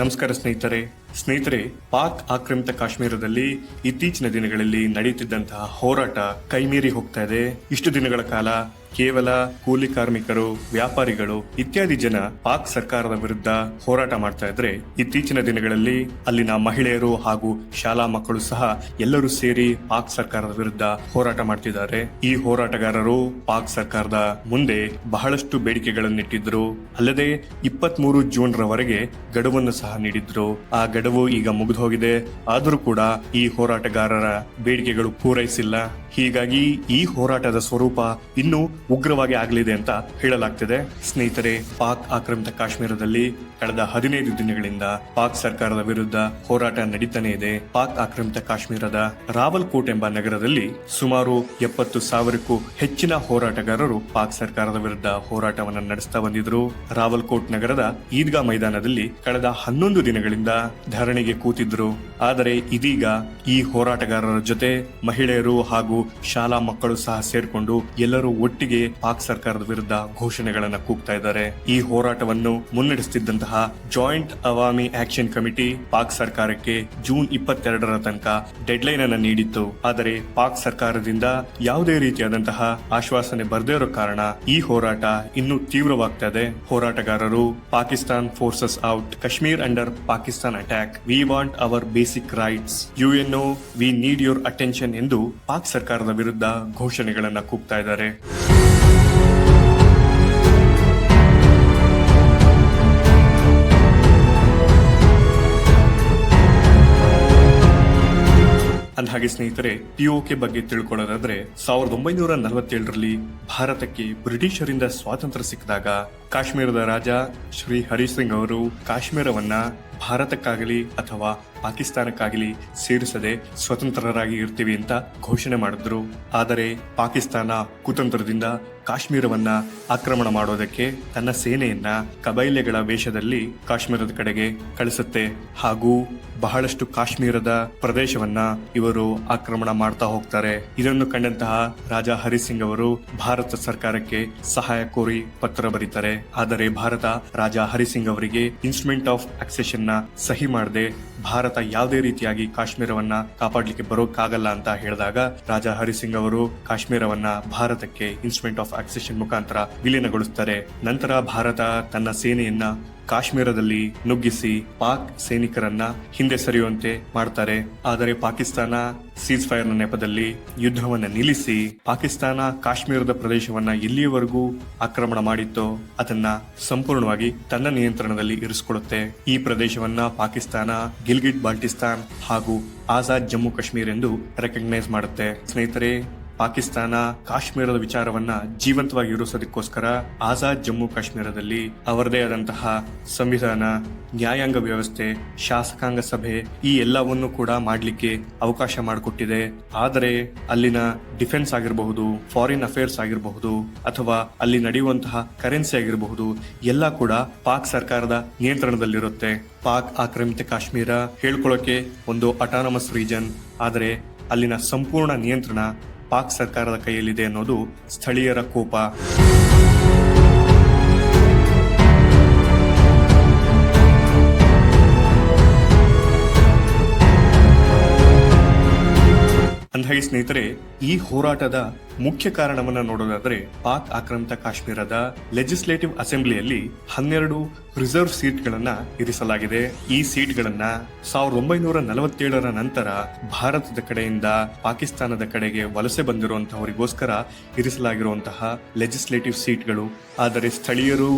ನಮಸ್ಕಾರ ಸ್ನೇಹಿತರೆ, ಪಾಕ್ ಆಕ್ರಮಿತ ಕಾಶ್ಮೀರದಲ್ಲಿ ಇತ್ತೀಚಿನ ದಿನಗಳಲ್ಲಿ ನಡೆಯುತ್ತಿದ್ದಂತಹ ಹೋರಾಟ ಕೈಮೀರಿ ಹೋಗ್ತಾ ಇದೆ. ಇಷ್ಟು ದಿನಗಳ ಕಾಲ ಕೇವಲ ಕೂಲಿ ಕಾರ್ಮಿಕರು, ವ್ಯಾಪಾರಿಗಳು ಇತ್ಯಾದಿ ಜನ ಪಾಕ್ ಸರ್ಕಾರದ ವಿರುದ್ಧ ಹೋರಾಟ ಮಾಡ್ತಾ ಇದ್ರೆ, ಇತ್ತೀಚಿನ ದಿನಗಳಲ್ಲಿ ಅಲ್ಲಿನ ಮಹಿಳೆಯರು ಹಾಗೂ ಶಾಲಾ ಮಕ್ಕಳು ಸಹ ಎಲ್ಲರೂ ಸೇರಿ ಪಾಕ್ ಸರ್ಕಾರದ ವಿರುದ್ಧ ಹೋರಾಟ ಮಾಡ್ತಿದ್ದಾರೆ. ಈ ಹೋರಾಟಗಾರರು ಪಾಕ್ ಸರ್ಕಾರದ ಮುಂದೆ ಬಹಳಷ್ಟು ಬೇಡಿಕೆಗಳನ್ನಿಟ್ಟಿದ್ರು. ಅಲ್ಲದೆ 23 ಜೂನ್ ರವರೆಗೆ ಗಡುವನ್ನು ಸಹ ನೀಡಿದ್ರು. ಆ ಗಡುವು ಈಗ ಮುಗಿದು ಹೋಗಿದೆ. ಆದರೂ ಕೂಡ ಈ ಹೋರಾಟಗಾರರ ಬೇಡಿಕೆಗಳು ಪೂರೈಸಿಲ್ಲ. ಹೀಗಾಗಿ ಈ ಹೋರಾಟದ ಸ್ವರೂಪ ಇನ್ನೂ ಉಗ್ರವಾಗಿ ಆಗಲಿದೆ ಅಂತ ಹೇಳಲಾಗ್ತಿದೆ. ಸ್ನೇಹಿತರೆ, ಪಾಕ್ ಆಕ್ರಮಿತ ಕಾಶ್ಮೀರದಲ್ಲಿ ಕಳೆದ 15 ದಿನಗಳಿಂದ ಪಾಕ್ ಸರ್ಕಾರದ ವಿರುದ್ಧ ಹೋರಾಟ ನಡೀತಾನೆ ಇದೆ. ಪಾಕ್ ಆಕ್ರಮಿತ ಕಾಶ್ಮೀರದ ರಾವಲ್ಕೋಟ್ ಎಂಬ ನಗರದಲ್ಲಿ ಸುಮಾರು 70,000ಕ್ಕೂ ಹೆಚ್ಚಿನ ಹೋರಾಟಗಾರರು ಪಾಕ್ ಸರ್ಕಾರದ ವಿರುದ್ಧ ಹೋರಾಟವನ್ನು ನಡೆಸ್ತಾ ಬಂದಿದ್ರು. ರಾವಲ್ಕೋಟ್ ನಗರದ ಈದ್ಗಾ ಮೈದಾನದಲ್ಲಿ ಕಳೆದ 11 ದಿನಗಳಿಂದ ಧರಣಿಗೆ ಕೂತಿದ್ರು. ಆದರೆ ಇದೀಗ ಈ ಹೋರಾಟಗಾರರ ಜೊತೆ ಮಹಿಳೆಯರು ಹಾಗೂ ಶಾಲಾ ಮಕ್ಕಳು ಸಹ ಸೇರ್ಕೊಂಡು ಎಲ್ಲರೂ ಒಟ್ಟಿಗೆ ಪಾಕ್ ಸರ್ಕಾರದ ವಿರುದ್ಧ ಘೋಷಣೆಗಳನ್ನ ಕೂಗ್ತಾ ಇದ್ದಾರೆ. ಈ ಹೋರಾಟವನ್ನು ಮುನ್ನಡೆಸುತ್ತಿದ್ದಂತಹ Joint Awami Action Committee Pak ಸರ್ಕಾರಕ್ಕೆ ಜೂನ್ 22ರ ತನಕ ಡೆಡ್ಲೈನ್ ಅನ್ನು ನೀಡಿತ್ತು. ಆದರೆ ಪಾಕ್ ಸರ್ಕಾರದಿಂದ ಯಾವುದೇ ರೀತಿಯಾದಂತಹ ಆಶ್ವಾಸನೆ ಬರದೇ ಇರೋ ಕಾರಣ ಈ ಹೋರಾಟ ಇನ್ನೂ ತೀವ್ರವಾಗ್ತಾ ಇದೆ. ಹೋರಾಟಗಾರರು Pakistan forces out, Kashmir under Pakistan attack, we want our basic rights, UNO we need your attention ಎಂದು ಪಾಕ್ ಸರ್ಕಾರದ ವಿರುದ್ಧ ಘೋಷಣೆಗಳನ್ನ ಕೂಗ್ತಾ ಇದ್ದಾರೆ. ಅಂದಹಾಗೆ ಸ್ನೇಹಿತರೆ, ಪಿಒಕೆ ಬಗ್ಗೆ ತಿಳ್ಕೊಳ್ಳೋದಾದ್ರೆ 1947ರಲ್ಲಿ ಭಾರತಕ್ಕೆ ಬ್ರಿಟಿಷರಿಂದ ಸ್ವಾತಂತ್ರ್ಯ ಸಿಕ್ಕಿದಾಗ ಕಾಶ್ಮೀರದ ರಾಜ ಶ್ರೀ ಹರಿ ಸಿಂಗ್ ಅವರು ಕಾಶ್ಮೀರವನ್ನ ಭಾರತಕ್ಕಾಗಲಿ ಅಥವಾ ಪಾಕಿಸ್ತಾನಕ್ಕಾಗಲಿ ಸೇರಿಸದೆ ಸ್ವತಂತ್ರರಾಗಿ ಇರ್ತೀವಿ ಅಂತ ಘೋಷಣೆ ಮಾಡಿದ್ರು. ಆದರೆ ಪಾಕಿಸ್ತಾನ ಕುತಂತ್ರದಿಂದ ಕಾಶ್ಮೀರವನ್ನ ಆಕ್ರಮಣ ಮಾಡೋದಕ್ಕೆ ತನ್ನ ಸೇನೆಯನ್ನ ಕಬೈಲೆಗಳ ವೇಷದಲ್ಲಿ ಕಾಶ್ಮೀರದ ಕಡೆಗೆ ಕಳಿಸುತ್ತೆ ಹಾಗೂ ಬಹಳಷ್ಟು ಕಾಶ್ಮೀರದ ಪ್ರದೇಶವನ್ನ ಇವರು ಆಕ್ರಮಣ ಮಾಡ್ತಾ ಹೋಗ್ತಾರೆ. ಇದನ್ನು ಕಂಡಂತಹ ರಾಜ ಹರಿಸಿಂಗ್ ಅವರು ಭಾರತ ಸರ್ಕಾರಕ್ಕೆ ಸಹಾಯ ಕೋರಿ ಪತ್ರ ಬರೀತಾರೆ. ಆದರೆ ಭಾರತ ರಾಜ ಹರಿಸಿಂಗ್ ಅವರಿಗೆ ಇನ್ಸ್ಟ್ರುಮೆಂಟ್ ಆಫ್ ಅಕ್ಸೆಷನ್ ನ ಸಹಿ ಮಾಡದೆ ಭಾರತ ಯಾವುದೇ ರೀತಿಯಾಗಿ ಕಾಶ್ಮೀರವನ್ನ ಕಾಪಾಡಲಿಕ್ಕೆ ಬರೋಕ್ಕಾಗಲ್ಲ ಅಂತ ಹೇಳಿದಾಗ ರಾಜ ಹರಿಸಿಂಗ್ ಅವರು ಕಾಶ್ಮೀರವನ್ನ ಭಾರತಕ್ಕೆ ಇನ್ಸ್ಟ್ರುಮೆಂಟ್ ಆಫ್ ಅಕ್ಸೆಷನ್ ಮುಖಾಂತರ ವಿಲೀನಗೊಳಿಸುತ್ತಾರೆ. ನಂತರ ಭಾರತ ತನ್ನ ಸೇನೆಯನ್ನ ಕಾಶ್ಮೀರದಲ್ಲಿ ನುಗ್ಗಿಸಿ ಪಾಕ್ ಸೈನಿಕರನ್ನ ಹಿಂದೆ ಸರಿಯುವಂತೆ ಮಾಡ್ತಾರೆ. ಆದರೆ ಪಾಕಿಸ್ತಾನ ಸೀಸ್ ಫೈರ್ ನ ನೆಪದಲ್ಲಿ ಯುದ್ಧವನ್ನ ನಿಲ್ಲಿಸಿ ಪಾಕಿಸ್ತಾನ ಕಾಶ್ಮೀರದ ಪ್ರದೇಶವನ್ನ ಎಲ್ಲಿಯವರೆಗೂ ಆಕ್ರಮಣ ಮಾಡಿತ್ತೋ ಅದನ್ನ ಸಂಪೂರ್ಣವಾಗಿ ತನ್ನ ನಿಯಂತ್ರಣದಲ್ಲಿ ಇರಿಸಿಕೊಳ್ಳುತ್ತೆ. ಈ ಪ್ರದೇಶವನ್ನ ಪಾಕಿಸ್ತಾನ ಗಿಲ್ಗಿಟ್ ಬಾಲ್ಟಿಸ್ತಾನ್ ಹಾಗೂ ಆಜಾದ್ ಜಮ್ಮು ಕಾಶ್ಮೀರ್ ಎಂದು ರೆಕಗ್ನೈಸ್ ಮಾಡುತ್ತೆ. ಸ್ನೇಹಿತರೆ, ಪಾಕಿಸ್ತಾನ ಕಾಶ್ಮೀರದ ವಿಚಾರವನ್ನ ಜೀವಂತವಾಗಿ ಇರಿಸೋದಕ್ಕೋಸ್ಕರ ಆಜಾದ್ ಜಮ್ಮು ಕಾಶ್ಮೀರದಲ್ಲಿ ಅವರದೇ ಆದಂತಹ ಸಂವಿಧಾನ, ನ್ಯಾಯಾಂಗ ವ್ಯವಸ್ಥೆ, ಶಾಸಕಾಂಗ ಸಭೆ ಈ ಎಲ್ಲವನ್ನೂ ಕೂಡ ಮಾಡಲಿಕ್ಕೆ ಅವಕಾಶ ಮಾಡಿಕೊಟ್ಟಿದೆ. ಆದರೆ ಅಲ್ಲಿನ ಡಿಫೆನ್ಸ್ ಆಗಿರಬಹುದು, ಫಾರಿನ್ ಅಫೇರ್ಸ್ ಆಗಿರಬಹುದು ಅಥವಾ ಅಲ್ಲಿ ನಡೆಯುವಂತಹ ಕರೆನ್ಸಿ ಆಗಿರಬಹುದು ಎಲ್ಲ ಕೂಡ ಪಾಕ್ ಸರ್ಕಾರದ ನಿಯಂತ್ರಣದಲ್ಲಿರುತ್ತೆ. ಪಾಕ್ ಆಕ್ರಮಿತ ಕಾಶ್ಮೀರ ಹೇಳ್ಕೊಳ್ಳೋಕೆ ಒಂದು ಅಟಾನಮಸ್ ರೀಜನ್, ಆದರೆ ಅಲ್ಲಿನ ಸಂಪೂರ್ಣ ನಿಯಂತ್ರಣ ಪಾಕ್ ಸರ್ಕಾರದ ಕೈಯಲ್ಲಿದೆ ಅನ್ನೋದು ಸ್ಥಳೀಯರ ಕೋಪ. ಅಂದಾಗಿ ಸ್ನೇಹಿತರೆ, ಈ ಹೋರಾಟದ ಮುಖ್ಯ ಕಾರಣವನ್ನ ನೋಡೋದಾದ್ರೆ ಪಾಕ್ ಆಕ್ರಮಿತ ಕಾಶ್ಮೀರದ ಲೆಜಿಸ್ಲೇಟಿವ್ ಅಸೆಂಬ್ಲಿಯಲ್ಲಿ 12 ರಿಸರ್ವ್ ಸೀಟ್ಗಳನ್ನ ಇರಿಸಲಾಗಿದೆ. ಈ ಸೀಟ್ಗಳನ್ನ 1947ರ ನಂತರ ಭಾರತದ ಕಡೆಯಿಂದ ಪಾಕಿಸ್ತಾನದ ಕಡೆಗೆ ವಲಸೆ ಬಂದಿರುವಂತಹವರಿಗೋಸ್ಕರ ಇರಿಸಲಾಗಿರುವಂತಹ ಲೆಜಿಸ್ಲೇಟಿವ್ ಸೀಟ್ಗಳು. ಆದರೆ ಸ್ಥಳೀಯರು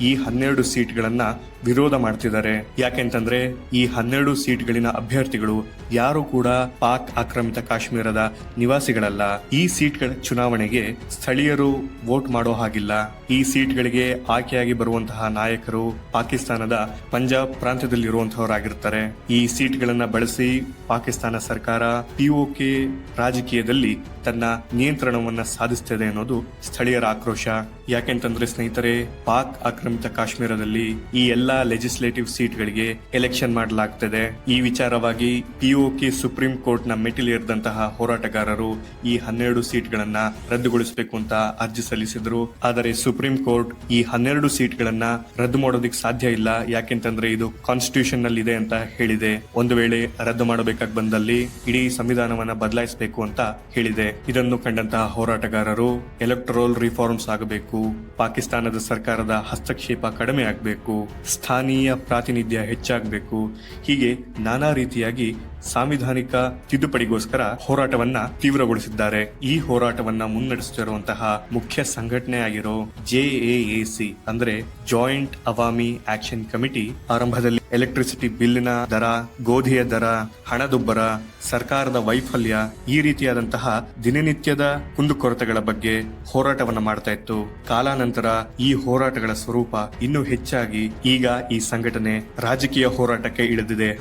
ಈ 12 ಸೀಟ್ಗಳನ್ನ ವಿರೋಧ ಮಾಡ್ತಿದ್ದಾರೆ. ಯಾಕೆಂತಂದ್ರೆ ಈ 12 ಸೀಟ್ಗಳಿನ ಅಭ್ಯರ್ಥಿಗಳು ಯಾರು ಕೂಡ ಪಾಕ್ ಆಕ್ರಮಿತ ಕಾಶ್ಮೀರದ ನಿವಾಸಿಗಳಲ್ಲ. ಈ ಸೀಟ್ಗಳ ಚುನಾವಣೆಗೆ ಸ್ಥಳೀಯರು ವೋಟ್ ಮಾಡೋ ಹಾಗಿಲ್ಲ. ಈ ಸೀಟ್ಗಳಿಗೆ ಆಯ್ಕೆಯಾಗಿ ಬರುವಂತಹ ನಾಯಕರು ಪಾಕಿಸ್ತಾನದ ಪಂಜಾಬ್ ಪ್ರಾಂತ್ಯದಲ್ಲಿರುವಂತಹವರಾಗಿರ್ತಾರೆ. ಈ ಸೀಟ್ಗಳನ್ನ ಬಳಸಿ ಪಾಕಿಸ್ತಾನ ಸರ್ಕಾರ ಪಿಒಕೆ ರಾಜಕೀಯದಲ್ಲಿ ತನ್ನ ನಿಯಂತ್ರಣವನ್ನ ಸಾಧಿಸುತ್ತದೆ ಅನ್ನೋದು ಸ್ಥಳೀಯರ ಆಕ್ರೋಶ. ಯಾಕೆಂತಂದ್ರೆ ಸ್ನೇಹಿತರೆ, ಪಾಕ್ ಆಕ್ರಮಿತ ಕಾಶ್ಮೀರದಲ್ಲಿ ಈ ಎಲ್ಲಾ ಲೆಜಿಸ್ಲೇಟಿವ್ ಸೀಟ್ಗಳಿಗೆ ಎಲೆಕ್ಷನ್ ಮಾಡಲಾಗ್ತದೆ. ಈ ವಿಚಾರವಾಗಿ ಪಿಒಕೆ ಸುಪ್ರೀಂ ಕೋರ್ಟ್ ನ ಮೆಟ್ಟಿಲೇರಿದಂತಹ ಹೋರಾಟಗಾರರು ಈ 12 ಸೀಟ್ಗಳನ್ನ ರದ್ದುಗೊಳಿಸಬೇಕು ಅಂತ ಅರ್ಜಿ ಸಲ್ಲಿಸಿದ್ರು. ಆದರೆ ಸುಪ್ರೀಂ ಕೋರ್ಟ್ ಈ 12 ಸೀಟ್ಗಳನ್ನ ರದ್ದು ಮಾಡೋದಕ್ಕೆ ಸಾಧ್ಯ ಇಲ್ಲ, ಯಾಕೆಂತಂದ್ರೆ ಇದು ಕಾನ್ಸ್ಟಿಟ್ಯೂಷನ್ ನಲ್ಲಿ ಇದೆ ಅಂತ ಹೇಳಿದೆ. ಒಂದು ವೇಳೆ ರದ್ದು ಮಾಡಬೇಕಾಗಿ ಬಂದಲ್ಲಿ ಇಡೀ ಸಂವಿಧಾನವನ್ನ ಬದಲಾಯಿಸಬೇಕು ಅಂತ ಹೇಳಿದೆ. ಇದನ್ನು ಕಂಡಂತಹ ಹೋರಾಟಗಾರರು ಎಲೆಕ್ಟ್ರಲ್ ರಿಫಾರ್ಮ್ಸ್ ಆಗಬೇಕು, ಪಾಕಿಸ್ತಾನದ ಸರ್ಕಾರದ ಹಸ್ತಕ್ಷೇಪ ಕಡಿಮೆ ಆಗಬೇಕು, ಸ್ಥಾನೀಯ ಪ್ರಾತಿನಿಧ್ಯ ಹೆಚ್ಚಾಗಬೇಕು, ಹೀಗೆ ನಾನಾ ರೀತಿಯಾಗಿ ಸಾಂವಿಧಾನಿಕ ತಿದ್ದುಪಡಿಗೋಸ್ಕರ ಹೋರಾಟವನ್ನ ತೀವ್ರಗೊಳಿಸಿದ್ದಾರೆ. ಈ ಹೋರಾಟವನ್ನ ಮುನ್ನಡೆಸುತ್ತಿರುವಂತಹ ಮುಖ್ಯ ಸಂಘಟನೆ ಆಗಿರೋ JAAC ಅಂದ್ರೆ ಜಾಯಿಂಟ್ ಅವಾಮಿ ಆಕ್ಷನ್ ಕಮಿಟಿ ಆರಂಭದಲ್ಲಿ ಎಲೆಕ್ಟ್ರಿಸಿಟಿ ಬಿಲ್ಲಿನ ದರ, ಗೋಧಿಯ ದರ, ಹಣದುಬ್ಬರ, ಸರ್ಕಾರದ ವೈಫಲ್ಯ, ಈ ರೀತಿಯಾದಂತಹ ದಿನನಿತ್ಯದ ಕುಂದುಕೊರತೆಗಳ ಬಗ್ಗೆ ಹೋರಾಟವನ್ನ ಮಾಡ್ತಾ ಇತ್ತು. ಕಾಲಾನಂತರ ಈ ಹೋರಾಟಗಳ ಸ್ವರೂಪ ಇನ್ನೂ ಹೆಚ್ಚಾಗಿ ಈಗ ಈ ಸಂಘಟನೆ ರಾಜಕೀಯ ಹೋರಾಟಕ್ಕೆ ಇಳಿದಿದೆ.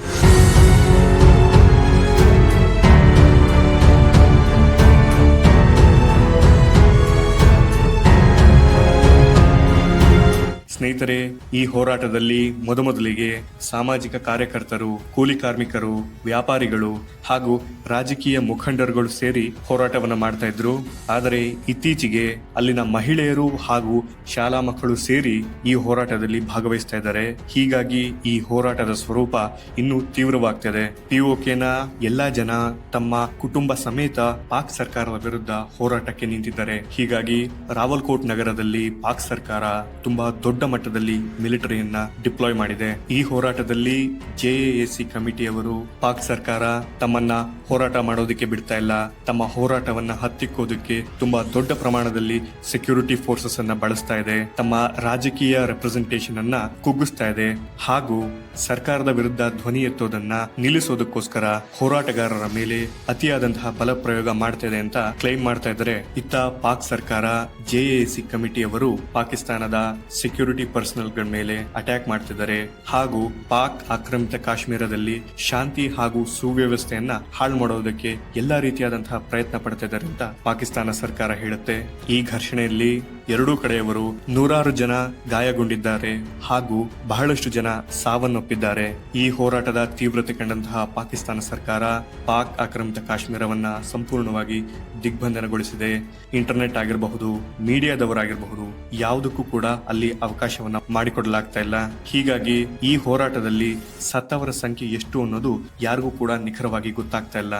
ಸ್ನೇಹಿತರೆ, ಈ ಹೋರಾಟದಲ್ಲಿ ಮೊದಲಿಗೆ ಸಾಮಾಜಿಕ ಕಾರ್ಯಕರ್ತರು, ಕೂಲಿ ಕಾರ್ಮಿಕರು, ವ್ಯಾಪಾರಿಗಳು ಹಾಗೂ ರಾಜಕೀಯ ಮುಖಂಡರುಗಳು ಸೇರಿ ಹೋರಾಟವನ್ನ ಮಾಡ್ತಾ ಇದ್ರು. ಆದರೆ ಇತ್ತೀಚೆಗೆ ಅಲ್ಲಿನ ಮಹಿಳೆಯರು ಹಾಗೂ ಶಾಲಾ ಮಕ್ಕಳು ಸೇರಿ ಈ ಹೋರಾಟದಲ್ಲಿ ಭಾಗವಹಿಸ್ತಾ ಇದ್ದಾರೆ. ಹೀಗಾಗಿ ಈ ಹೋರಾಟದ ಸ್ವರೂಪ ಇನ್ನೂ ತೀವ್ರವಾಗ್ತದೆ. ಪಿಒಕೆನ ಎಲ್ಲಾ ಜನ ತಮ್ಮ ಕುಟುಂಬ ಸಮೇತ ಪಾಕ್ ಸರ್ಕಾರದ ವಿರುದ್ಧ ಹೋರಾಟಕ್ಕೆ ನಿಂತಿದ್ದಾರೆ. ಹೀಗಾಗಿ ರಾವಲ್ಕೋಟ್ ನಗರದಲ್ಲಿ ಪಾಕ್ ಸರ್ಕಾರ ತುಂಬಾ ದೊಡ್ಡ ಮಟ್ಟದಲ್ಲಿ ಮಿಲಿಟರಿಯನ್ನ ಡಿಪ್ಲಾಯ್ ಮಾಡಿದೆ. ಈ ಹೋರಾಟದಲ್ಲಿ JAAC ಕಮಿಟಿಯವರು ಪಾಕ್ ಸರ್ಕಾರ ತಮ್ಮನ್ನ ಹೋರಾಟ ಮಾಡೋದಕ್ಕೆ ಬಿಡ್ತಾ ಇಲ್ಲ, ತಮ್ಮ ಹೋರಾಟವನ್ನ ಹತ್ತಿಕ್ಕೋದಕ್ಕೆ ತುಂಬಾ ದೊಡ್ಡ ಪ್ರಮಾಣದಲ್ಲಿ ಸೆಕ್ಯೂರಿಟಿ ಫೋರ್ಸಸ್ ಅನ್ನ ಬಳಸ್ತಾ ಇದೆ, ತಮ್ಮ ರಾಜಕೀಯ ರೆಪ್ರೆಸೆಂಟೇಷನ್ ಅನ್ನ ಕುಗ್ಗಿಸ್ತಾ ಇದೆ ಹಾಗೂ ಸರ್ಕಾರದ ವಿರುದ್ಧ ಧ್ವನಿ ಎತ್ತೋದನ್ನ ನಿಲ್ಲಿಸೋದಕ್ಕೋಸ್ಕರ ಹೋರಾಟಗಾರರ ಮೇಲೆ ಅತಿಯಾದಂತಹ ಬಲ ಪ್ರಯೋಗ ಮಾಡ್ತಾ ಇದೆ ಅಂತ ಕ್ಲೈಮ್ ಮಾಡ್ತಾ ಇದ್ದಾರೆ. ಇತ್ತ ಪಾಕ್ ಸರ್ಕಾರ JAAC ಕಮಿಟಿಯವರು ಪಾಕಿಸ್ತಾನದ ಸೆಕ್ಯೂರಿಟಿ ಪರ್ಸನಲ್ ಗಳ ಮೇಲೆ ಅಟ್ಯಾಕ್ ಮಾಡ್ತಿದ್ದಾರೆ ಹಾಗೂ ಪಾಕ್ ಆಕ್ರಮಿತ ಕಾಶ್ಮೀರದಲ್ಲಿ ಶಾಂತಿ ಹಾಗೂ ಸುವ್ಯವಸ್ಥೆಯನ್ನ ಹಾಳು ಮಾಡೋದಕ್ಕೆ ಎಲ್ಲಾ ರೀತಿಯಾದಂತಹ ಪ್ರಯತ್ನ ಪಡ್ತಾ ಇದ್ದಾರೆ ಅಂತ ಪಾಕಿಸ್ತಾನ ಸರ್ಕಾರ ಹೇಳುತ್ತೆ. ಈ ಘರ್ಷಣೆಯಲ್ಲಿ ಎರಡೂ ಕಡೆಯವರು ನೂರಾರು ಜನ ಗಾಯಗೊಂಡಿದ್ದಾರೆ ಹಾಗೂ ಬಹಳಷ್ಟು ಜನ ಸಾವನ್ನಪ್ಪಿದ್ದಾರೆ. ಈ ಹೋರಾಟದ ತೀವ್ರತೆ ಕಂಡಂತಹ ಪಾಕಿಸ್ತಾನ ಸರ್ಕಾರ ಪಾಕ್ ಆಕ್ರಮಿತ ಕಾಶ್ಮೀರವನ್ನ ಸಂಪೂರ್ಣವಾಗಿ ದಿಗ್ಬಂಧನಗೊಳಿಸಿದೆ. ಇಂಟರ್ನೆಟ್ ಆಗಿರಬಹುದು, ಮೀಡಿಯಾದವರಾಗಿರಬಹುದು, ಯಾವುದಕ್ಕೂ ಕೂಡ ಅಲ್ಲಿ ಅವಕಾಶವನ್ನ ಮಾಡಿಕೊಡಲಾಗ್ತಾ ಇಲ್ಲ. ಹೀಗಾಗಿ ಈ ಹೋರಾಟದಲ್ಲಿ ಸತ್ತವರ ಸಂಖ್ಯೆ ಎಷ್ಟು ಅನ್ನೋದು ಯಾರಿಗೂ ಕೂಡ ನಿಖರವಾಗಿ ಗೊತ್ತಾಗ್ತಾ ಇಲ್ಲ.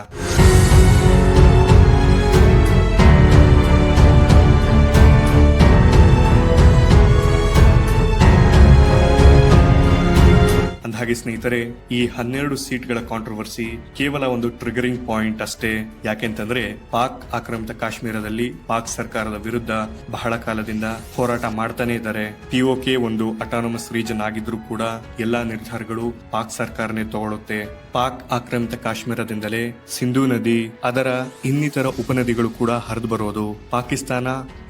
ಹಾಗೆ ಸ್ನೇಹಿತರೆ, ಈ 12 ಸೀಟ್ಗಳ ಕಾಂಟ್ರವರ್ಸಿ ಕೇವಲ ಒಂದು ಟ್ರಿಗರಿಂಗ್ ಪಾಯಿಂಟ್ ಅಷ್ಟೇ. ಯಾಕೆಂತಂದ್ರೆ ಪಾಕ್ ಆಕ್ರಮಿತ ಕಾಶ್ಮೀರದಲ್ಲಿ ಪಾಕ್ ಸರ್ಕಾರದ ವಿರುದ್ಧ ಬಹಳ ಕಾಲದಿಂದ ಹೋರಾಟ ಮಾಡ್ತಾನೆ ಇದ್ದಾರೆ. ಪಿಒಕೆ ಒಂದು ಅಟಾನಮಸ್ ರೀಜನ್ ಆಗಿದ್ರು ಕೂಡ ಎಲ್ಲಾ ನಿರ್ಧಾರಗಳು ಪಾಕ್ ಸರ್ಕಾರನೇ ತಗೊಳುತ್ತೆ. ಪಾಕ್ ಆಕ್ರಮಿತ ಕಾಶ್ಮೀರದಿಂದಲೇ ಸಿಂಧೂ ನದಿ, ಅದರ ಇನ್ನಿತರ ಉಪನದಿಗಳು ಕೂಡ ಹರಿದು ಬರೋದು. ಪಾಕಿಸ್ತಾನ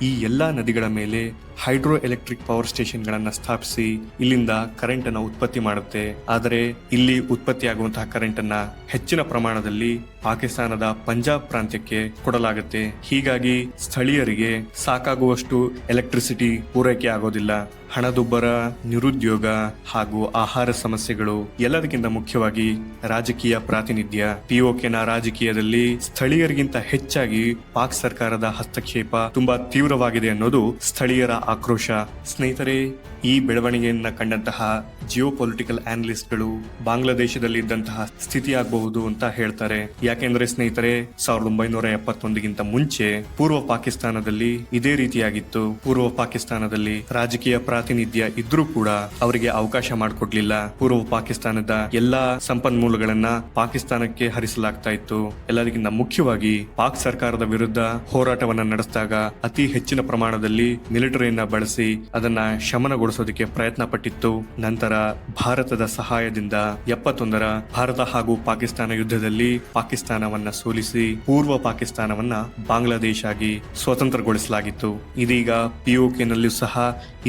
ಈ ಎಲ್ಲಾ ನದಿಗಳ ಮೇಲೆ ಹೈಡ್ರೋ ಎಲೆಕ್ಟ್ರಿಕ್ ಪವರ್ ಸ್ಟೇಷನ್ ಗಳನ್ನ ಸ್ಥಾಪಿಸಿ ಇಲ್ಲಿಂದ ಕರೆಂಟ್ ಅನ್ನ ಉತ್ಪತ್ತಿ ಮಾಡುತ್ತೆ. ಆದರೆ ಇಲ್ಲಿ ಉತ್ಪತ್ತಿಯಾಗುವಂತಹ ಕರೆಂಟ್ ಅನ್ನ ಹೆಚ್ಚಿನ ಪ್ರಮಾಣದಲ್ಲಿ ಪಾಕಿಸ್ತಾನದ ಪಂಜಾಬ್ ಪ್ರಾಂತ್ಯಕ್ಕೆ ಕೊಡಲಾಗುತ್ತೆ. ಹೀಗಾಗಿ ಸ್ಥಳೀಯರಿಗೆ ಸಾಕಾಗುವಷ್ಟು ಎಲೆಕ್ಟ್ರಿಸಿಟಿ ಪೂರೈಕೆ ಆಗೋದಿಲ್ಲ. ಹಣದುಬ್ಬರ, ನಿರುದ್ಯೋಗ ಹಾಗೂ ಆಹಾರ ಸಮಸ್ಯೆಗಳು, ಎಲ್ಲದಕ್ಕಿಂತ ಮುಖ್ಯವಾಗಿ ರಾಜಕೀಯ ಪ್ರಾತಿನಿಧ್ಯ. ಪಿಒಕೆನ ರಾಜಕೀಯದಲ್ಲಿ ಸ್ಥಳೀಯರಿಗಿಂತ ಹೆಚ್ಚಾಗಿ ಪಾಕ್ ಸರ್ಕಾರದ ಹಸ್ತಕ್ಷೇಪ ತುಂಬಾ ತೀವ್ರವಾಗಿದೆ ಅನ್ನೋದು ಸ್ಥಳೀಯರ ಆಕ್ರೋಶ. ಸ್ನೇಹಿತರೆ, ಈ ಬೆಳವಣಿಗೆಯನ್ನ ಕಂಡಂತಹ ಜಿಯೋ ಪೊಲಿಟಿಕಲ್ ಆನಲಿಸ್ಟ್ಗಳು ಬಾಂಗ್ಲಾದೇಶದಲ್ಲಿ ಇದ್ದಂತಹ ಸ್ಥಿತಿ ಆಗಬಹುದು ಅಂತ ಹೇಳ್ತಾರೆ. ಯಾಕೆಂದ್ರೆ ಸ್ನೇಹಿತರೆ, 1971ಗಿಂತ ಮುಂಚೆ ಪೂರ್ವ ಪಾಕಿಸ್ತಾನದಲ್ಲಿ ಇದೇ ರೀತಿಯಾಗಿತ್ತು. ಪೂರ್ವ ಪಾಕಿಸ್ತಾನದಲ್ಲಿ ರಾಜಕೀಯ ಪ್ರಾತಿನಿಧ್ಯ ಇದ್ರೂ ಕೂಡ ಅವರಿಗೆ ಅವಕಾಶ ಮಾಡಿಕೊಡ್ಲಿಲ್ಲ. ಪೂರ್ವ ಪಾಕಿಸ್ತಾನದ ಎಲ್ಲಾ ಸಂಪನ್ಮೂಲಗಳನ್ನ ಪಾಕಿಸ್ತಾನಕ್ಕೆ ಹರಿಸಲಾಗ್ತಾ ಇತ್ತು. ಎಲ್ಲದಕ್ಕಿಂತ ಮುಖ್ಯವಾಗಿ ಪಾಕ್ ಸರ್ಕಾರದ ವಿರುದ್ಧ ಹೋರಾಟವನ್ನ ನಡೆಸಿದಾಗ ಅತಿ ಹೆಚ್ಚಿನ ಪ್ರಮಾಣದಲ್ಲಿ ಮಿಲಿಟರಿಯನ್ನ ಬಳಸಿ ಅದನ್ನ ಶಮನಗೊಳಿಸೋದಕ್ಕೆ ಪ್ರಯತ್ನ ಪಟ್ಟಿತ್ತು. ನಂತರ ಭಾರತದ ಸಹಾಯದಿಂದ 71ರ ಭಾರತ ಹಾಗೂ ಪಾಕಿಸ್ತಾನ ಯುದ್ಧದಲ್ಲಿ ಪಾಕಿಸ್ತಾನವನ್ನ ಸೋಲಿಸಿ ಪೂರ್ವ ಪಾಕಿಸ್ತಾನವನ್ನ ಬಾಂಗ್ಲಾದೇಶ ಆಗಿ ಸ್ವತಂತ್ರಗೊಳಿಸಲಾಗಿತ್ತು. ಇದೀಗ ಪಿಒಕೆನಲ್ಲೂ ಸಹ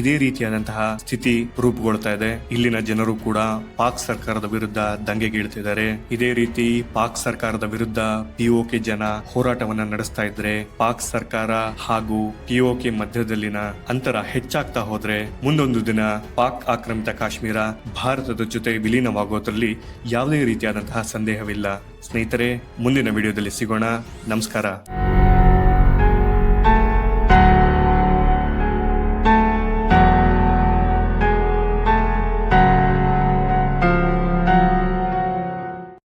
ಇದೇ ರೀತಿಯ ರೀತಿಯಾದಂತಹ ಸ್ಥಿತಿ ರೂಪುಗೊಳ್ತಾ ಇದೆ. ಇಲ್ಲಿನ ಜನರು ಕೂಡ ಪಾಕ್ ಸರ್ಕಾರದ ವಿರುದ್ಧ ದಂಗೆಗೀಳ್ತಿದ್ದಾರೆ. ಇದೇ ರೀತಿ ಪಾಕ್ ಸರ್ಕಾರದ ವಿರುದ್ಧ ಪಿಒಕೆ ಜನ ಹೋರಾಟವನ್ನ ನಡೆಸ್ತಾ ಇದ್ರೆ ಪಾಕ್ ಸರ್ಕಾರ ಹಾಗೂ ಪಿಒಕೆ ಮಧ್ಯದಲ್ಲಿನ ಅಂತರ ಹೆಚ್ಚಾಗ್ತಾ ಹೋದ್ರೆ ಮುಂದೊಂದು ದಿನ ಪಾಕ್ ಆಕ್ರಮಿತ ಕಾಶ್ಮೀರ ಭಾರತದ ಜೊತೆ ವಿಲೀನವಾಗೋದ್ರಲ್ಲಿ ಯಾವುದೇ ರೀತಿಯಾದಂತಹ ಸಂದೇಹವಿಲ್ಲ. ಸ್ನೇಹಿತರೆ, ಮುಂದಿನ ವಿಡಿಯೋದಲ್ಲಿ ಸಿಗೋಣ. ನಮಸ್ಕಾರ.